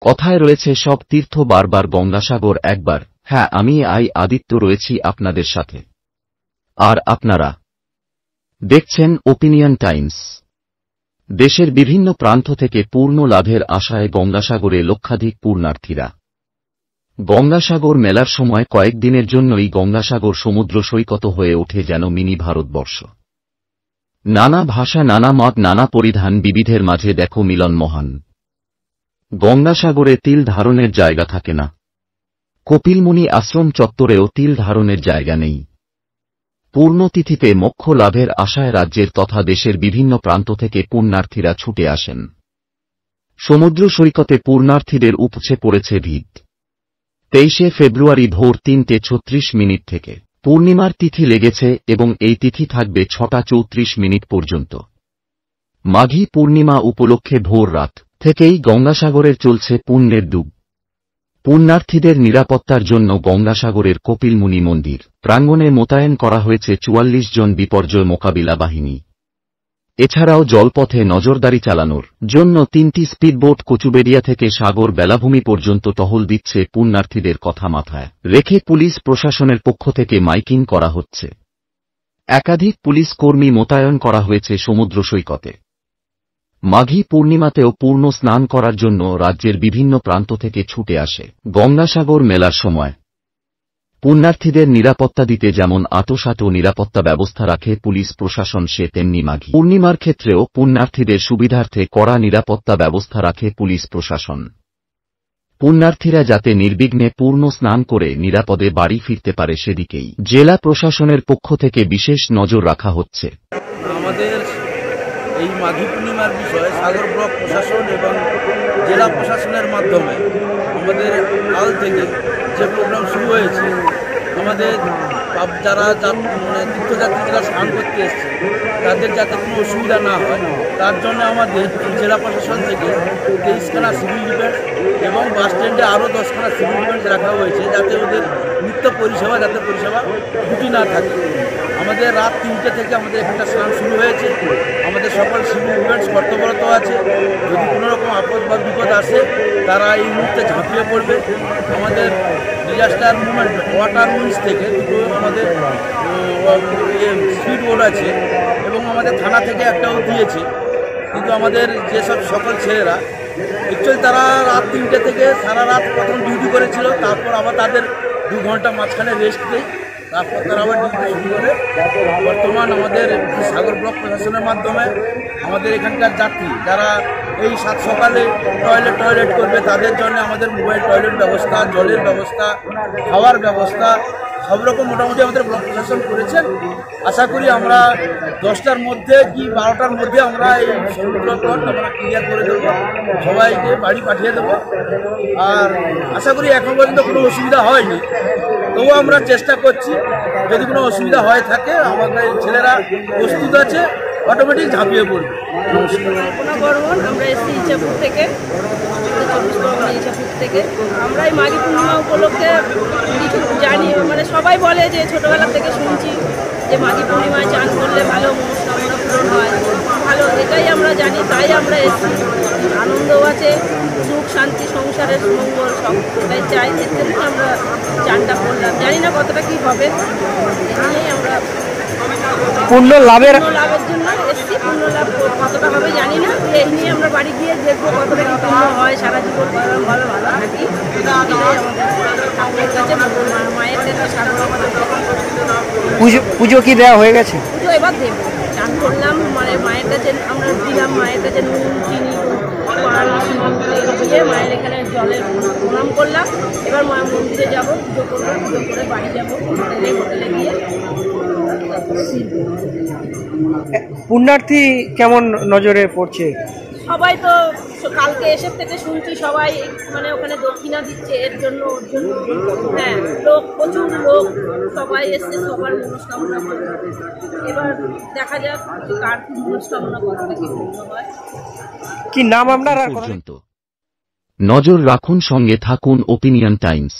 কথায় রয়েছে সব তীর্থ বারবার গঙ্গাসাগর একবার। হ্যাঁ, আমি আদিত্য রয়েছি আপনাদের সাথে। আর আপনারা দেখছেন ওপিনিয়ন টাইমস। দেশের বিভিন্ন প্রান্ত থেকে পূর্ণ লাভের আশায় গঙ্গাসাগরে লক্ষাধিক পূর্ণার্থীরা। গঙ্গাসাগর মেলার সময় কয়েকদিনের জন্যই গঙ্গাসাগর সমুদ্র সৈকত হয়ে ওঠে যেন মিনি ভারতবর্ষ। নানা ভাষা, নানা মত, নানা পরিধান, বিবিধের মাঝে দেখো মিলন মহান। গঙ্গাসাগরে তিল ধারণের জায়গা থাকে না। কপিলমুনি আশ্রম চত্বরেও তিল ধারণের জায়গা নেই। পূর্ণতিথিতে মোক্ষ লাভের আশায় রাজ্যের তথা দেশের বিভিন্ন প্রান্ত থেকে পুণ্যার্থীরা ছুটে আসেন। সমুদ্র সৈকতে পূর্ণার্থীদের উপচে পড়েছে ভিড়। 23শে ফেব্রুয়ারি ভোর 3:36 থেকে পূর্ণিমার তিথি লেগেছে এবং এই তিথি থাকবে 6:34 পর্যন্ত। মাঘী পূর্ণিমা উপলক্ষে ভোর রাত থেকেই গঙ্গাসাগরের চলছে পুণ্যের ডুব। পুণ্যার্থীদের নিরাপত্তার জন্য গঙ্গাসাগরের কপিলমুনি মন্দির প্রাঙ্গণে মোতায়েন করা হয়েছে 44 জন বিপর্যয় মোকাবিলা বাহিনী। এছাড়াও জলপথে নজরদারি চালানোর জন্য 3টি স্পিডবোট কচুবেড়িয়া থেকে সাগর বেলাভূমি পর্যন্ত টহল দিচ্ছে। পুণ্যার্থীদের কথা মাথায় রেখে পুলিশ প্রশাসনের পক্ষ থেকে মাইকিং করা হচ্ছে। একাধিক পুলিশ কর্মী মোতায়েন করা হয়েছে সমুদ্র সৈকতে। মাঘী পূর্ণিমাতেও পূর্ণ স্নান করার জন্য রাজ্যের বিভিন্ন প্রান্ত থেকে ছুটে আসে গঙ্গাসাগর মেলার সময়। পুণ্যার্থীদের নিরাপত্তা দিতে যেমন আঁটোসাঁটো নিরাপত্তা ব্যবস্থা রাখে পুলিশ প্রশাসন, সে তেমনি মাঘী পূর্ণিমার ক্ষেত্রেও পুণ্যার্থীদের সুবিধার্থে কড়া নিরাপত্তা ব্যবস্থা রাখে পুলিশ প্রশাসন। পুণ্যার্থীরা যাতে নির্বিঘ্নে পূর্ণ স্নান করে নিরাপদে বাড়ি ফিরতে পারে সেদিকেই জেলা প্রশাসনের পক্ষ থেকে বিশেষ নজর রাখা হচ্ছে। আমাদের এই মাঘী পূর্ণিমার বিষয়ে সাগর ব্লক প্রশাসন এবং জেলা প্রশাসনের মাধ্যমে আমাদের কাল থেকে যে প্রোগ্রাম শুরু হয়েছে, আমাদের যারা তীর্থযাত্রীরা স্নান করতে এসছে তাদের যাতে কোনো অসুবিধা না হয় তার জন্য আমাদের জেলা প্রশাসন থেকে 23খানা সিভিল ডিফেন্স এবং বাস স্ট্যান্ডে আরও 10খানা সিভিল ডিফেন্স রাখা হয়েছে, যাতে ওদের নিত্য পরিষেবা ত্রুটি না থাকে। আমাদের রাত 3টে থেকে আমাদের এখানটা স্নান শুরু হয়েছে। আমাদের সকল সিভিল ডিফেন্স কর্তব্যরত আছে। যদি কোনো রকম আপদ বা বিপদ আসে তারা এই মুহূর্তে ঝাঁপিয়ে পড়বে। আমাদের ডিজাস্টার মুভমেন্ট ওয়াটার উইংস থেকে দুটো আমাদের স্পিড বোট আছে এবং আমাদের থানা থেকে একটাও দিয়েছে। কিন্তু আমাদের যেসব সকল ছেলেরা অ্যাকচুয়ালি তারা রাত 3টে থেকে সারা রাত প্রথম ডিউটি করেছিল, তারপর আবার তাদের 2 ঘন্টা মাঝখানে রেস্ট দেয়, তারপর তারা আবার ডিউটি শুরু করে। বর্তমান আমাদের সাগর ব্লক প্রশাসনের মাধ্যমে আমাদের এখানকার যাত্রী যারা এই সাত সকালে টয়লেট করবে তাদের জন্য আমাদের মোবাইল টয়লেট ব্যবস্থা, জলের ব্যবস্থা, খাওয়ার ব্যবস্থা সব রকম মোটামুটি আমাদের ব্লক প্রশাসন করেছেন। আশা করি আমরা 10টার মধ্যে কি 12টার মধ্যে আমরা এই সমুদ্র পথ আমরা ক্লিয়ার করে দেবো, সবাইকে বাড়ি পাঠিয়ে দেবো। আর আশা করি এখন পর্যন্ত কোনো অসুবিধা হয়নি, তবুও আমরা চেষ্টা করছি যদি কোনো অসুবিধা হয়ে থাকে আমাদের ছেলেরা প্রস্তুত আছে, অটোমেটিক ঝাঁপিয়ে পড়বে। আমরা এসেছি ইচ্ছাপুর থেকে, ইচ্ছাপুর থেকে। আমরা এই মাঘী পূর্ণিমা উপলক্ষে কিছু জানি, মানে সবাই বলে যে ছোটোবেলা থেকে শুনছি যে মাঘী পূর্ণিমায় চান করলে ভালো মনস্কামনা পূরণ হয়, ভালো, এটাই আমরা জানি, তাই আমরা এসেছি। আনন্দও আছে, সুখ শান্তি সংসারের মঙ্গল সব এটাই চাই, এর জন্য আমরা চানটা করলাম। জানি না কতটা কী হবে, এই আমরা পূর্ণ লাভের জন্য এসেছি। পূর্ণ লাভ কতটা হবে জানি না, এই নিয়ে আমরা বাড়ি গিয়ে দেখবো কতটা কি পূর্ণ হয়। সারা জীবন ভালো থাকি, মায়ের কাছে সাগর আমাদের পুজো কি দেওয়া হয়ে গেছে? পুজো এবার দেবো, চান করলাম, মানে মায়ের কাছে আমরা দিলাম, মায়ের কাছে নুন চিনি দিয়ে মায়ের এখানে জলের প্রণাম করলাম। এবার মায়ের মন্দিরে যাবো, পুজো করবো, পুজো করে বাড়ি যাবো, হোটেলে গিয়ে। পুণ্যার্থী কেমন নজরে পড়ছে? সবাই তো কালকে এসে থেকে শুনছি সবাই মানে ওখানে দক্ষিণা দিচ্ছে, এর জন্য ওর জন্য, হ্যাঁ লোক প্রচুর লোক, সবাই এসছে, সবার মনস্কামনা করে। এবার দেখা যাক কার কি মনস্কামনা করতে কি হয়। কি নাম আপনার? পর্যন্ত নজর রাখুন, সঙ্গে থাকুন ওপিনিয়ন টাইমস।